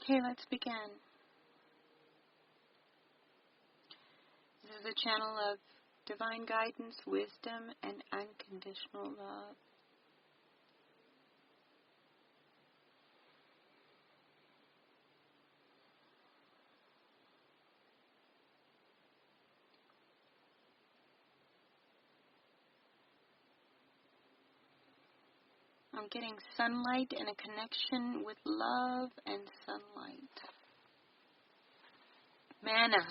Okay, let's begin. This is a channel of divine guidance, wisdom, and unconditional love. I'm getting sunlight and a connection with love and sunlight. Manna.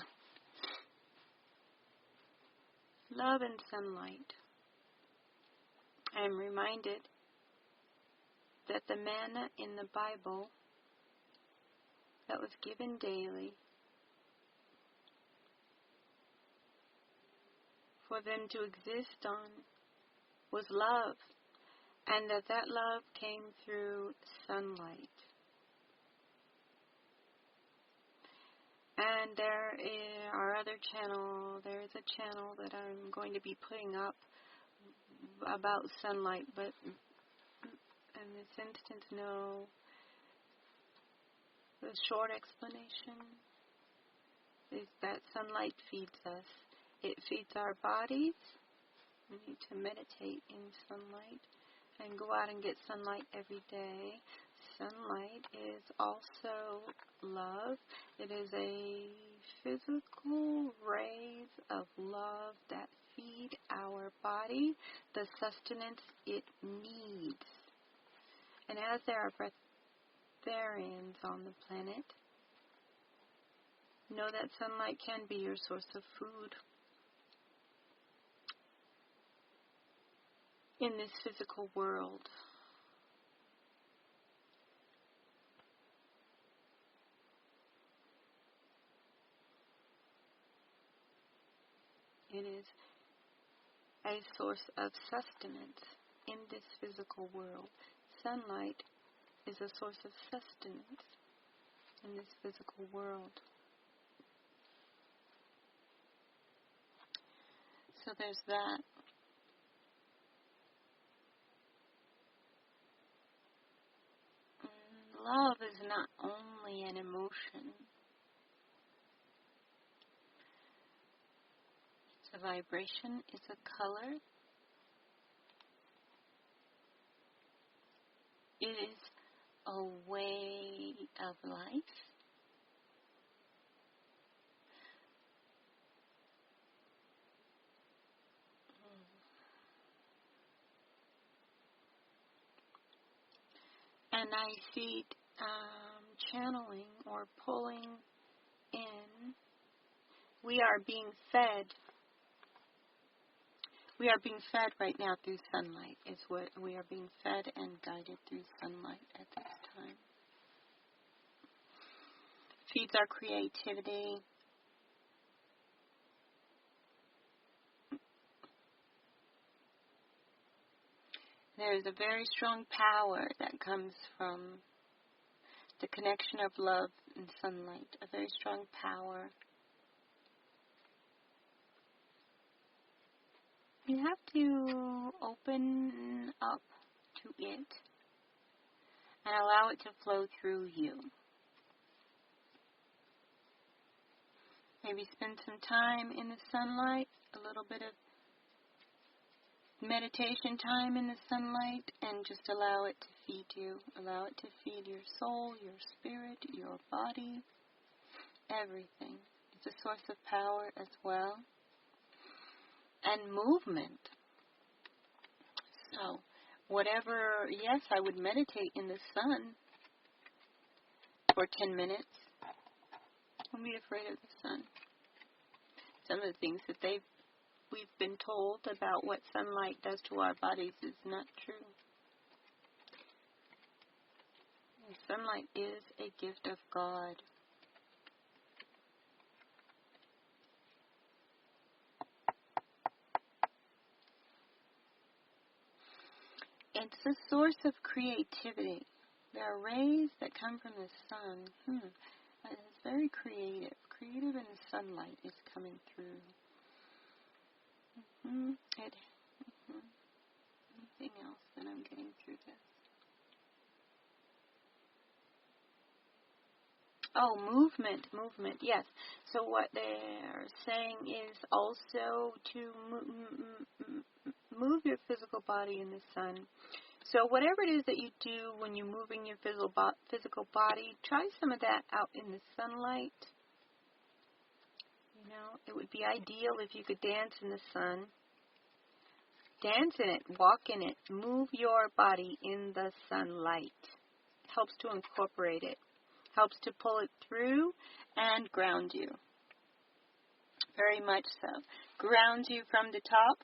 Love and sunlight. I am reminded that the manna in the Bible that was given daily for them to exist on was love, and that love came through sunlight. And there is a channel that I'm going to be putting up about sunlight, but in this instance, no. The short explanation is that sunlight feeds us. It feeds our bodies. We need to meditate in sunlight and go out and get sunlight every day. Sunlight is also love. It is a physical rays of love that feed our body the sustenance it needs. And as there are breatharians on the planet, know that sunlight can be your source of food in this physical world. It is a source of sustenance in this physical world. Sunlight is a source of sustenance in this physical world. So there's that. Love is not only an emotion. It's a vibration. It's a color. It is a way of life. And I see channeling or pulling in. We are being fed. We are being fed right now through sunlight. Is what we are being fed and guided through sunlight at this time. Feeds our creativity. There is a very strong power that comes from the connection of love and sunlight. A very strong power. You have to open up to it and allow it to flow through you. Maybe spend some time in the sunlight, a little bit of meditation time in the sunlight, and just allow it to feed you. Allow it to feed your soul, your spirit, your body, everything. It's a source of power as well. And movement. So, whatever, yes, I would meditate in the sun for 10 minutes. Don't be afraid of the sun. Some of the things that we've been told about what sunlight does to our bodies is not true. Sunlight is a gift of God. It's a source of creativity. There are rays that come from the sun. It's very creative. Creative in the sunlight is coming through. Anything else that I'm getting through this? Oh, movement, yes. So what they're saying is also to move your physical body in the sun. So whatever it is that you do when you're moving your physical body, try some of that out in the sunlight. You know, it would be ideal if you could dance in the sun. Dance in it, walk in it, move your body in the sunlight. It helps to incorporate it, helps to pull it through and ground you. Very much so. Grounds you from the top,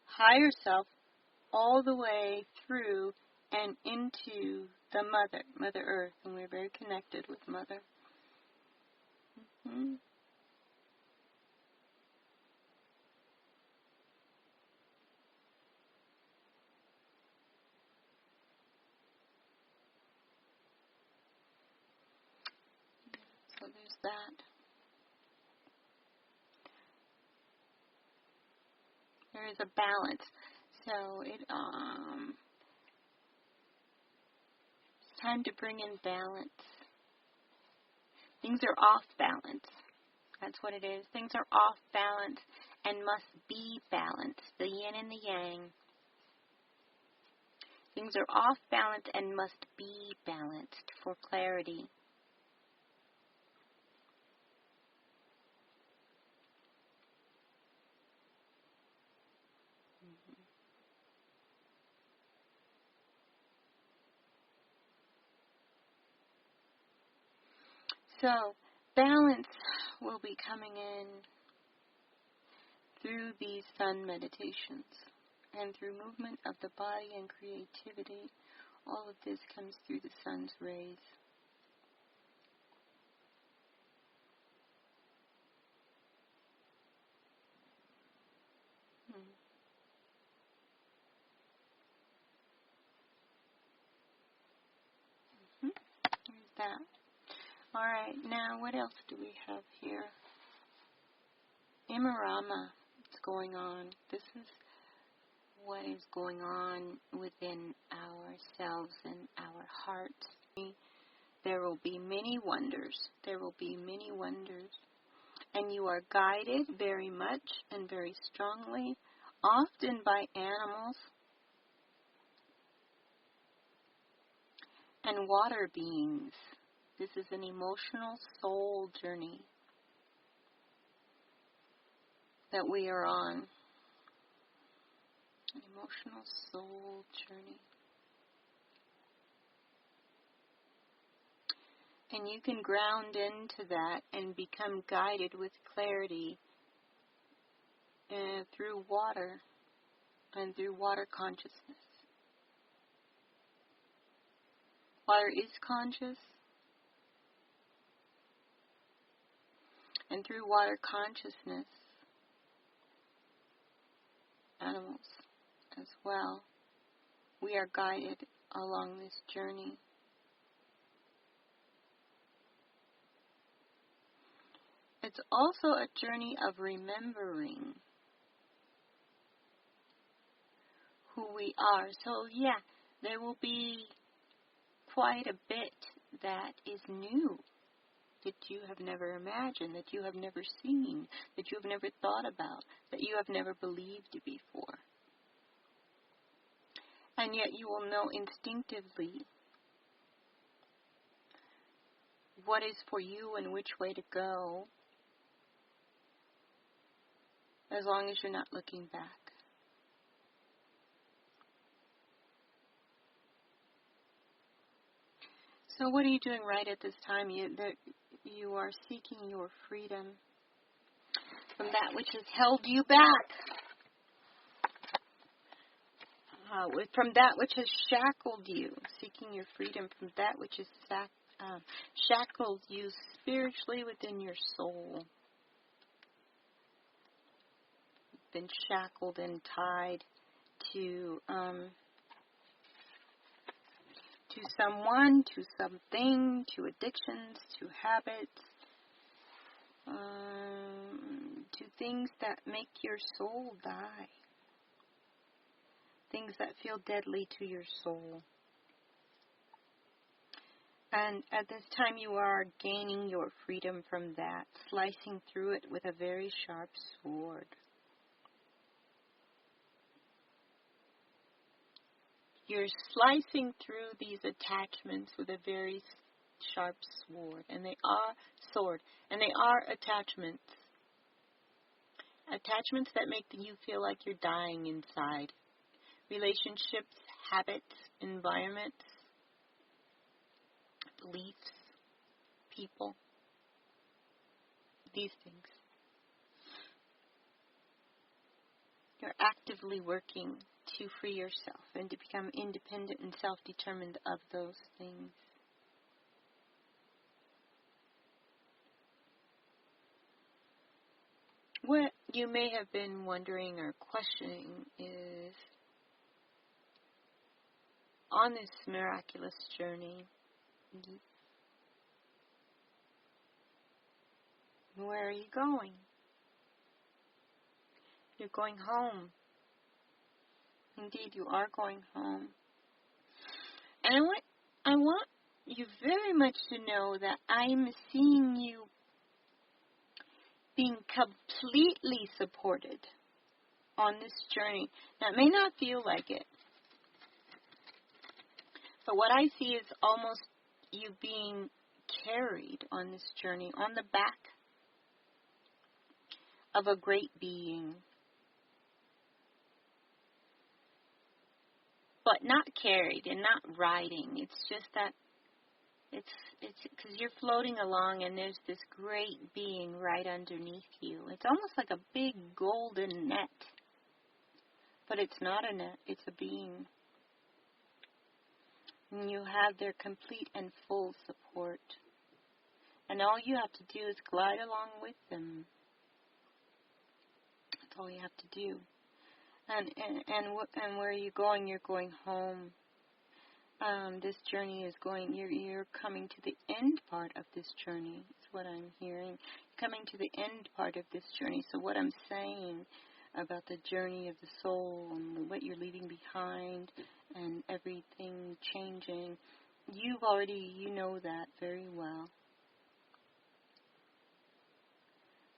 higher self, all the way through and into the Mother Earth. And we're very connected with Mother. Mm-hmm. So there's that. There is a balance. So it's time to bring in balance. Things are off balance. That's what it is. Things are off balance and must be balanced. The yin and the yang. Things are off balance and must be balanced for clarity. So, balance will be coming in through these sun meditations and through movement of the body and creativity. All of this comes through the sun's rays. Here's that. All right, now what else do we have here? Imarama is going on. This is what is going on within ourselves and our hearts. There will be many wonders. There will be many wonders. And you are guided very much and very strongly, often by animals and water beings. This is an emotional soul journey that we are on. An emotional soul journey. And you can ground into that and become guided with clarity through water and through water consciousness. Water is conscious. And through water consciousness, animals as well, we are guided along this journey. It's also a journey of remembering who we are. So yeah, there will be quite a bit that is new, that you have never imagined, that you have never seen, that you have never thought about, that you have never believed before. And yet you will know instinctively what is for you and which way to go, as long as you're not looking back. So what are you doing right at this time? You are seeking your freedom from that which has held you back, from that which has shackled you, seeking your freedom from that which has shackled you spiritually within your soul. You've been shackled and tied to someone, to something, to addictions, to habits, to things that make your soul die, things that feel deadly to your soul. And at this time you are gaining your freedom from that, slicing through it with a very sharp sword. You're slicing through these attachments with a very sharp sword, and they are attachments. Attachments that make you feel like you're dying inside. Relationships, habits, environments, beliefs, people, these things. You're actively working to free yourself and to become independent and self-determined of those things. What you may have been wondering or questioning is, on this miraculous journey, where are you going? You're going home. Indeed, you are going home. And I want you very much to know that I'm seeing you being completely supported on this journey. Now, it may not feel like it, but what I see is almost you being carried on this journey on the back of a great being. But not carried and not riding. It's just that it's because you're floating along and there's this great being right underneath you. It's almost like a big golden net. But it's not a net, it's a being. And you have their complete and full support. And all you have to do is glide along with them. That's all you have to do. And where are you going? You're going home. This journey is going, you're coming to the end part of this journey. That's what I'm hearing. Coming to the end part of this journey. So what I'm saying about the journey of the soul and what you're leaving behind and everything changing, you know that very well.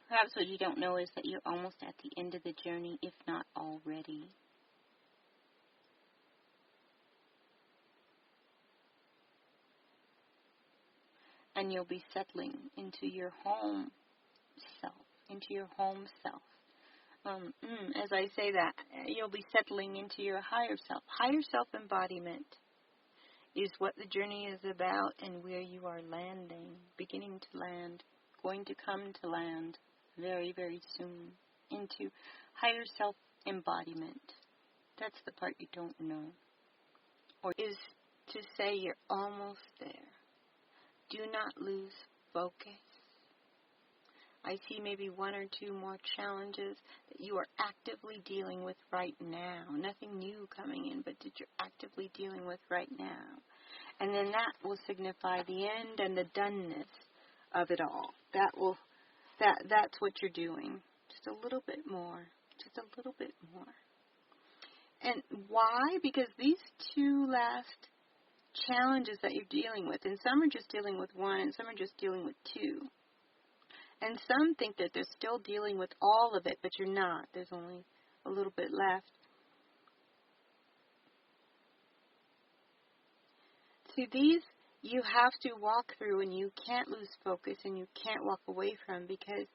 Perhaps what you don't know is that you're almost at the end of the journey, if not already. And you'll be settling into your home self, As I say that, you'll be settling into your higher self. Higher self embodiment is what the journey is about and where you are landing, beginning to land, going to come to land very, very soon into higher self embodiment. That's the part you don't know. Or is to say you're almost there. Do not lose focus. I see maybe one or two more challenges that you are actively dealing with right now. Nothing new coming in, but that you're actively dealing with right now. And then that will signify the end and the doneness of it all. That's what you're doing. Just a little bit more. Just a little bit more. And why? Because these two last challenges that you're dealing with, and some are just dealing with one, and some are just dealing with two. And some think that they're still dealing with all of it, but you're not. There's only a little bit left. See, these you have to walk through, and you can't lose focus, and you can't walk away from, because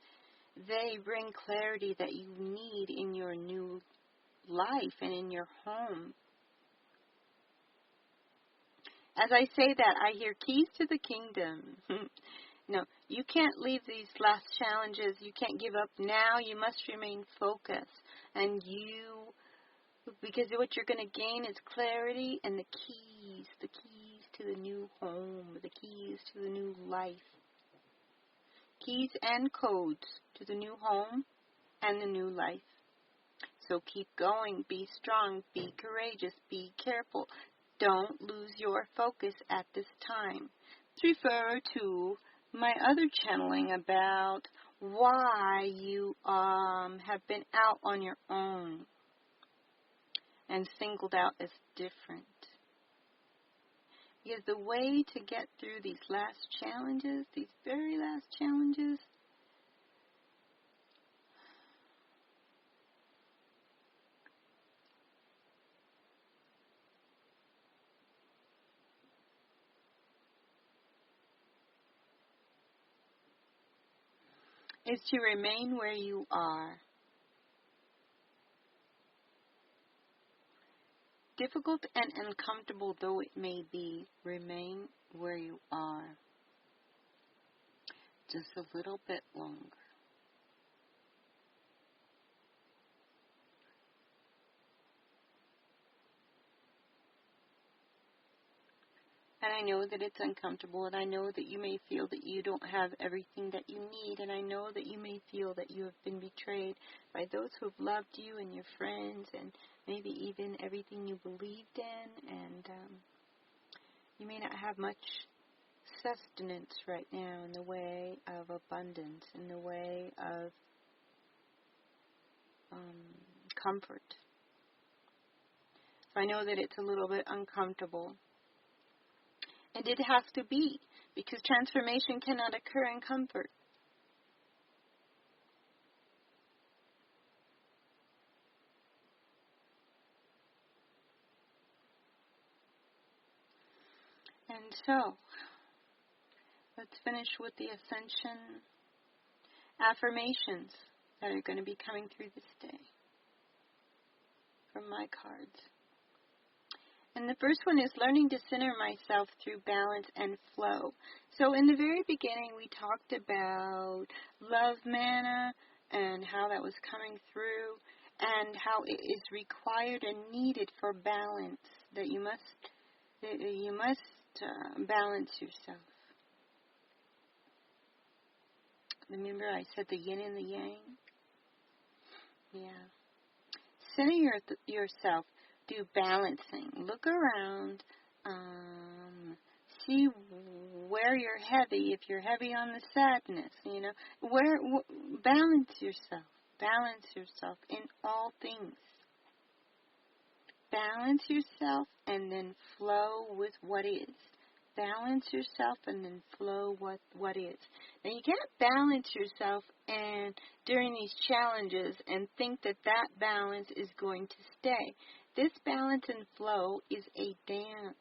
they bring clarity that you need in your new life and in your home. As I say that, I hear keys to the kingdom. No, you can't leave these last challenges. You can't give up now. You must remain focused. And because what you're going to gain is clarity and the keys to the new home, the keys to the new life. Keys and codes to the new home and the new life. So keep going, be strong, be courageous, be careful. Don't lose your focus at this time. Let's refer to my other channeling about why you have been out on your own and singled out as different. Because the way to get through these last challenges, these very last challenges, is to remain where you are. Difficult and uncomfortable though it may be, remain where you are. Just a little bit longer. And I know that it's uncomfortable, and I know that you may feel that you don't have everything that you need, and I know that you may feel that you have been betrayed by those who have loved you and your friends, and maybe even everything you believed in, and you may not have much sustenance right now in the way of abundance, in the way of comfort. So I know that it's a little bit uncomfortable. And it has to be, because transformation cannot occur in comfort. And so, let's finish with the ascension affirmations that are going to be coming through this day from my cards. And the first one is learning to center myself through balance and flow. So in the very beginning, we talked about love manna and how that was coming through and how it is required and needed for balance, that you must balance yourself. Remember I said the yin and the yang? Yeah. Center yourself. Do balancing. Look around. See where you're heavy. If you're heavy on the sadness, balance yourself. Balance yourself in all things. Balance yourself and then flow with what is. Balance yourself and then flow what is. Now you can't balance yourself and during these challenges and think that balance is going to stay. This balance and flow is a dance.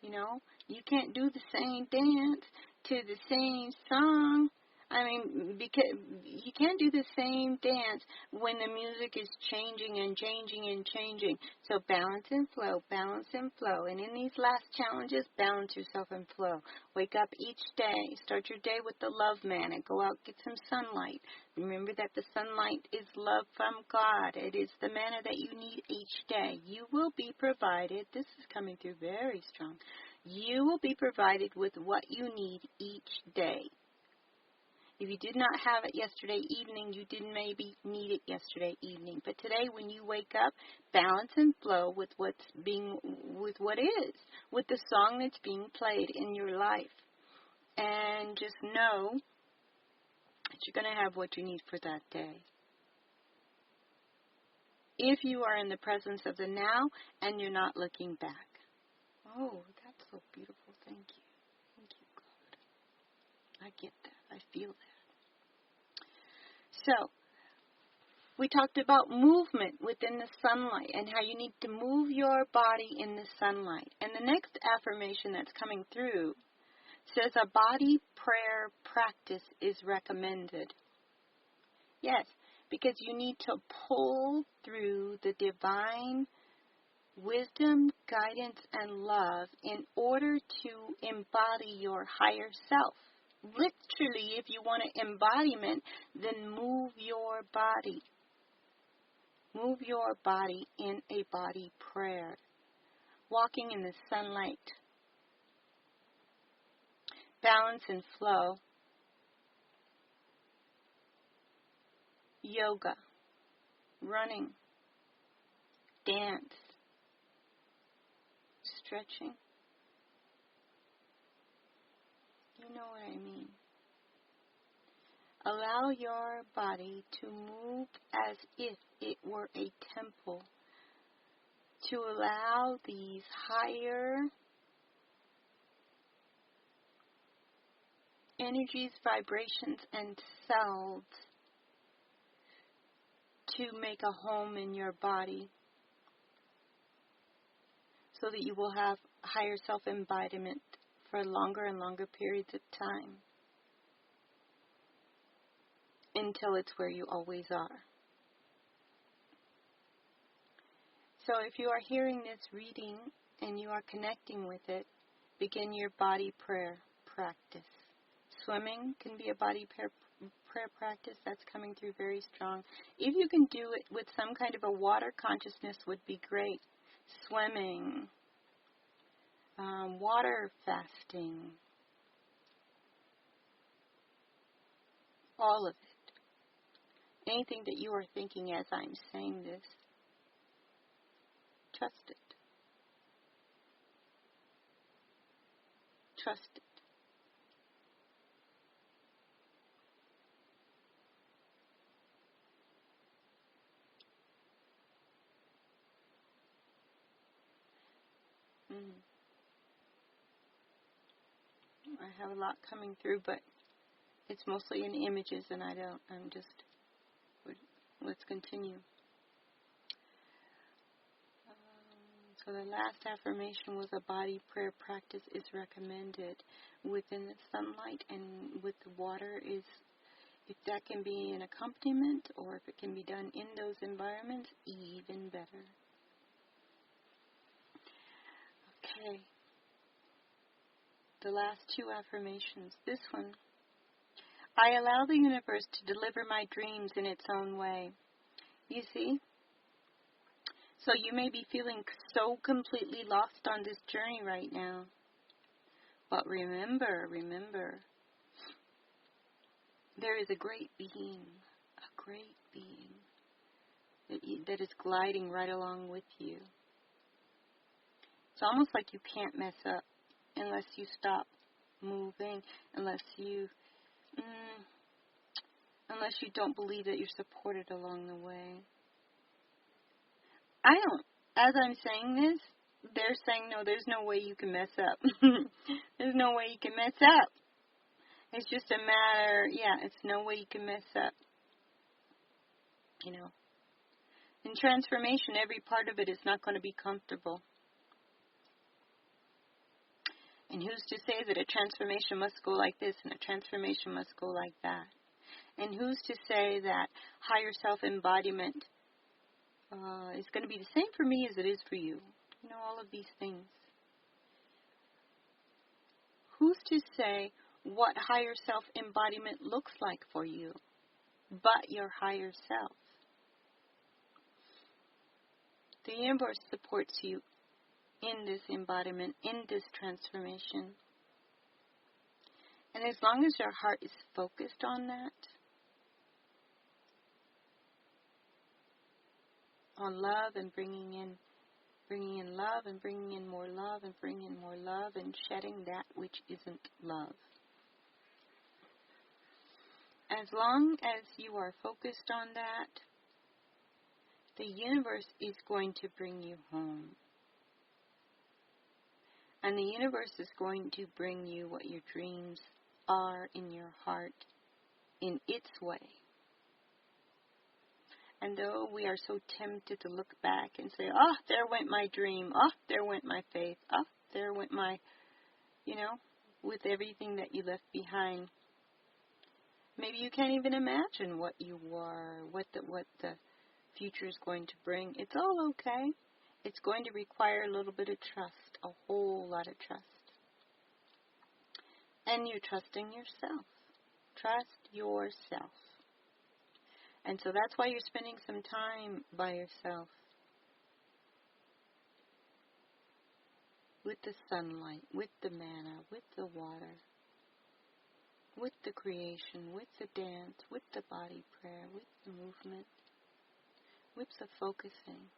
You can't do the same dance to the same song. Because you can't do the same dance when the music is changing and changing and changing. So balance and flow, balance and flow. And in these last challenges, balance yourself and flow. Wake up each day. Start your day with the love manna. Go out, get some sunlight. Remember that the sunlight is love from God. It is the manna that you need each day. You will be provided. This is coming through very strong. You will be provided with what you need each day. If you did not have it yesterday evening, you didn't maybe need it yesterday evening. But today when you wake up, balance and flow with what is, with the song that's being played in your life. And just know that you're going to have what you need for that day. If you are in the presence of the now and you're not looking back. Oh, that's so beautiful. Thank you. Thank you, God. I get that. I feel that. So, we talked about movement within the sunlight and how you need to move your body in the sunlight. And the next affirmation that's coming through says a body prayer practice is recommended. Yes, because you need to pull through the divine wisdom, guidance, and love in order to embody your higher self. Literally, if you want an embodiment, then move your body. Move your body in a body prayer. Walking in the sunlight. Balance and flow. Yoga. Running. Dance. Stretching. You know what I mean. Allow your body to move as if it were a temple. To allow these higher energies, vibrations, and cells to make a home in your body so that you will have higher self-embodiment for longer and longer periods of time until it's where you always are. So if you are hearing this reading and you are connecting with it, begin your body prayer practice. Swimming can be a body prayer practice. That's coming through very strong. If you can do it with some kind of a water consciousness would be great. Swimming, water fasting, all of it. Anything that you are thinking as I'm saying this, trust it. Trust it. I have a lot coming through, but it's mostly in images, and let's continue. So the last affirmation was a body prayer practice is recommended within the sunlight and with the water. If that can be an accompaniment or if it can be done in those environments, even better. Okay. The last two affirmations. This one. I allow the universe to deliver my dreams in its own way. You see? So you may be feeling so completely lost on this journey right now. But remember, there is a great being that is gliding right along with you. It's almost like you can't mess up unless you stop moving, unless you don't believe that you're supported along the way. As I'm saying this, they're saying, no, there's no way you can mess up. There's no way you can mess up. It's just a matter, it's no way you can mess up. You know. In transformation, every part of it is not going to be comfortable. And who's to say that a transformation must go like this and a transformation must go like that? And who's to say that higher self-embodiment is going to be the same for me as it is for you? You know, all of these things. Who's to say what higher self-embodiment looks like for you but your higher self? The universe supports you in this embodiment, in this transformation. And as long as your heart is focused on that, on love and bringing in love and bringing in more love and bringing in more love and shedding that which isn't love. As long as you are focused on that, the universe is going to bring you home. And the universe is going to bring you what your dreams are in your heart in its way. And though we are so tempted to look back and say, oh, there went my dream. Oh, there went my faith. Oh, there went my, with everything that you left behind. Maybe you can't even imagine what you were, what the future is going to bring. It's all okay. It's going to require a little bit of trust, a whole lot of trust. And you're trusting yourself. Trust yourself. And so that's why you're spending some time by yourself. With the sunlight, with the manna, with the water, with the creation, with the dance, with the body prayer, with the movement, with the focusing.